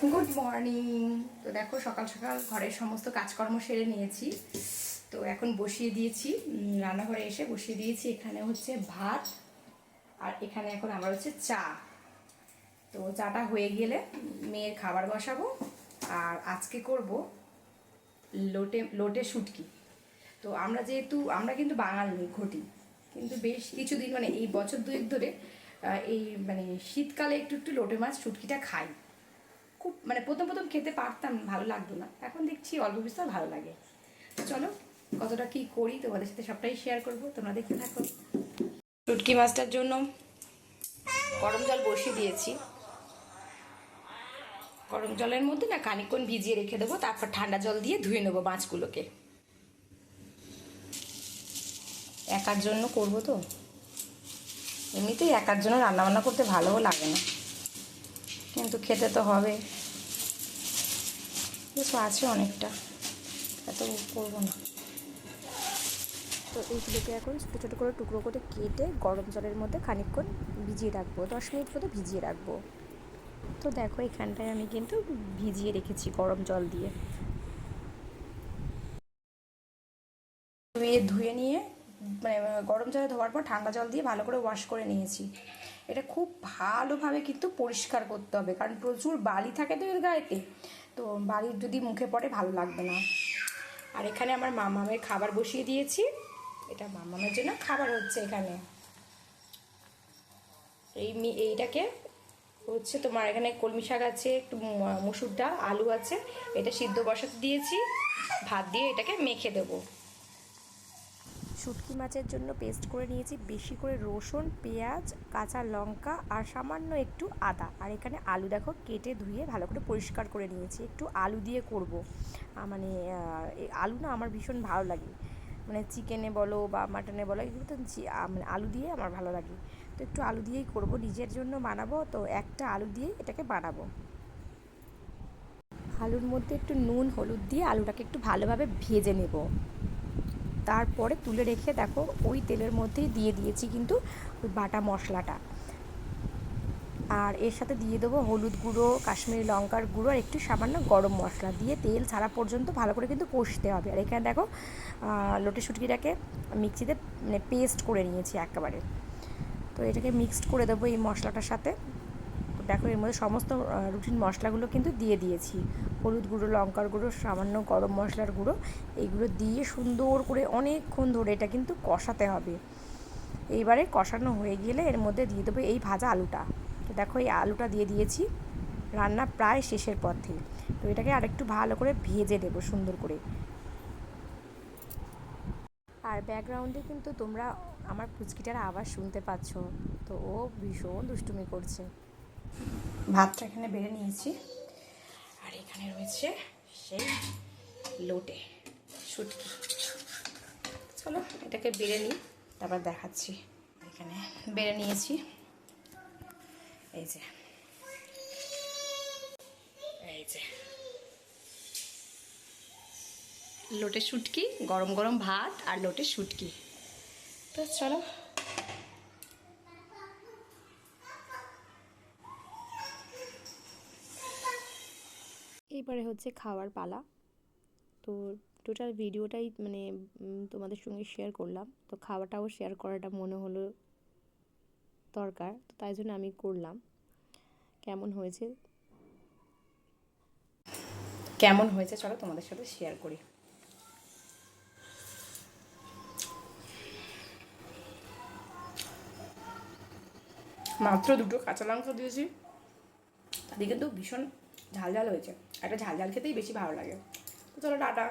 Good morning. তো দেখো সকাল সকাল ঘরের সমস্ত কাজকর্ম সেরে নিয়েছি। তো এখন বসিয়ে দিয়েছি, রান্নাঘরে এসে বসিয়ে দিয়েছি। এখানে হচ্ছে ভাত আর এখানে এখন আমার হচ্ছে চা। তো চাটা হয়ে গেলে মেয়ের খাবার বসাবো। আর আজকে করব লোটে লোটে শুটকি। তো আমরা কিন্তু বাঙালি ঘটি, কিন্তু বেশ কিছুদিন মানে এই বছর দুয়েক ধরে এই মানে শীতকালে একটু একটু লোটে মাছ শুটকিটা খাই। খুব মানে প্রথম প্রথম খেতে পারতাম, ভালো লাগতো না, এখন দেখছি অল্প বিস্তর ভালো লাগে। তো চলো কতটা কি করি তোমাদের সাথে সবটাই শেয়ার করব, তোমরা দেখতে থাকো। শুটকি মাছটার জন্য গরম জল বসিয়ে দিয়েছি। গরম জলের মধ্যে না খানিকক্ষণ ভিজিয়ে রেখে দেবো, তারপর ঠান্ডা জল দিয়ে ধুয়ে নেবো মাছগুলোকে। একার জন্য করব তো, এমনিতেই একার জন্য রান্নাবান্না করতে ভালোও লাগে না, কিন্তু খেতে তো হবে। কিছু আছে অনেকটা, এত করবো না। তো এইগুলোকে এখন ছোটো ছোটো করে টুকরো করে কেটে গরম জলের মধ্যে খানিকক্ষণ ভিজিয়ে রাখবো, 10 মিনিট মতো ভিজিয়ে রাখবো। তো দেখো এখানটায় আমি কিন্তু ভিজিয়ে রেখেছি গরম জল দিয়ে। ধুয়ে নিয়ে মানে গরম জলে ধোয়ার পর ঠান্ডা জল দিয়ে ভালো করে ওয়াশ করে নিয়েছি। এটা খুব ভালোভাবে কিন্তু পরিষ্কার করতে হবে, কারণ প্রচুর বালি থাকে তো এর গায়েতে। তো বালি যদি মুখে পড়ে ভালো লাগবে না। আর এখানে আমার মামামের খাবার বসিয়ে দিয়েছি। এটা মামামের জন্য খাবার হচ্ছে এখানে। এইটাকে হচ্ছে তোমার এখানে কলমি শাক আছে, একটু মসুর ডাল, আলু আছে, এটা সিদ্ধ বসাতে দিয়েছি। ভাত দিয়ে এটাকে মেখে দেবো। শুটকি মাছের জন্য পেস্ট করে নিয়েছি বেশি করে রসুন, পেঁয়াজ, কাঁচা লঙ্কা আর সামান্য একটু আদা। আর এখানে আলু দেখো কেটে ধুয়ে ভালো করে পরিষ্কার করে নিয়েছি। একটু আলু দিয়ে করব, মানে আলু না আমার ভীষণ ভালো লাগে, মানে চিকেনে বলো বা মাটনে বলো, এগুলো তো মানে আলু দিয়ে আমার ভালো লাগে। তো একটু আলু দিয়েই করব, নিজের জন্য বানাবো তো একটা আলু দিয়েই এটাকে বানাবো। আলুর মধ্যে একটু নুন হলুদ দিয়ে আলুটাকে একটু ভালোভাবে ভেজে নেব। তারপরে তুলে রেখে দেখো ওই তেলের মধ্যেই দিয়ে দিয়েছি কিন্তু ওই বাটা মশলাটা। আর এর সাথে দিয়ে দেবো হলুদ গুঁড়ো, কাশ্মীরি লঙ্কার গুঁড়ো আর একটু সামান্য গরম মশলা দিয়ে তেল ছাড়া পর্যন্ত ভালো করে কিন্তু কষতে হবে। আর এখানে দেখো লোটে শুটকিটাকে মিক্সিতে মানে পেস্ট করে নিয়েছি একেবারে। তো এটাকে মিক্সড করে দেবো এই মশলাটার সাথে। তো দেখো এর মধ্যে সমস্ত রুটিন মশলাগুলো কিন্তু দিয়ে দিয়েছি, হলুদ গুঁড়ো, লঙ্কার গুঁড়ো, সামান্য গরম মশলার গুঁড়ো, এইগুলো দিয়ে সুন্দর করে অনেকক্ষণ ধরে এটা কিন্তু কষাতে হবে। এইবারে কষানো হয়ে গেলে এর মধ্যে দিয়ে দেবো এই ভাজা আলুটা। তো দেখো এই আলুটা দিয়ে দিয়েছি, রান্না প্রায় শেষের পথে। তো এটাকে আরেকটু ভালো করে ভেজে দেবো সুন্দর করে। আর ব্যাকগ্রাউন্ডে কিন্তু তোমরা আমার পুচকিটার আওয়াজ শুনতে পাচ্ছ, তো ও ভীষণ দুষ্টুমি করছে। ভাতটা এখানে বেড়ে নিয়েছি, আর এখানে রয়েছে সেই লোটে শুটকি। চলো এটাকে বেড়ে নিই, তারপর দেখাচ্ছি। এখানে বেড়ে নিয়েছি, এই যে এই যে লোটে শুটকি, গরম গরম ভাত আর লোটে শুটকি। তো চলো এইবারে হচ্ছে খাওয়ার পালা। তো টোটাল ভিডিওটাই মানে তোমাদের সঙ্গে শেয়ার করলাম। তো খাওয়াটাও শেয়ার করাটা মনে হলো দরকার, তো তাই জন্য আমি করলাম। কেমন হয়েছে কেমন হয়েছে চলো তোমাদের সাথে শেয়ার করি। মাত্র 2টো কাঁচা লঙ্কা দিয়েছি, তাতে কিন্তু ভীষণ ঝাল ঝাল হয়েছে। একটা ঝাল ঝাল খেতেই বেশি ভালো লাগে। তো চলো টাটা।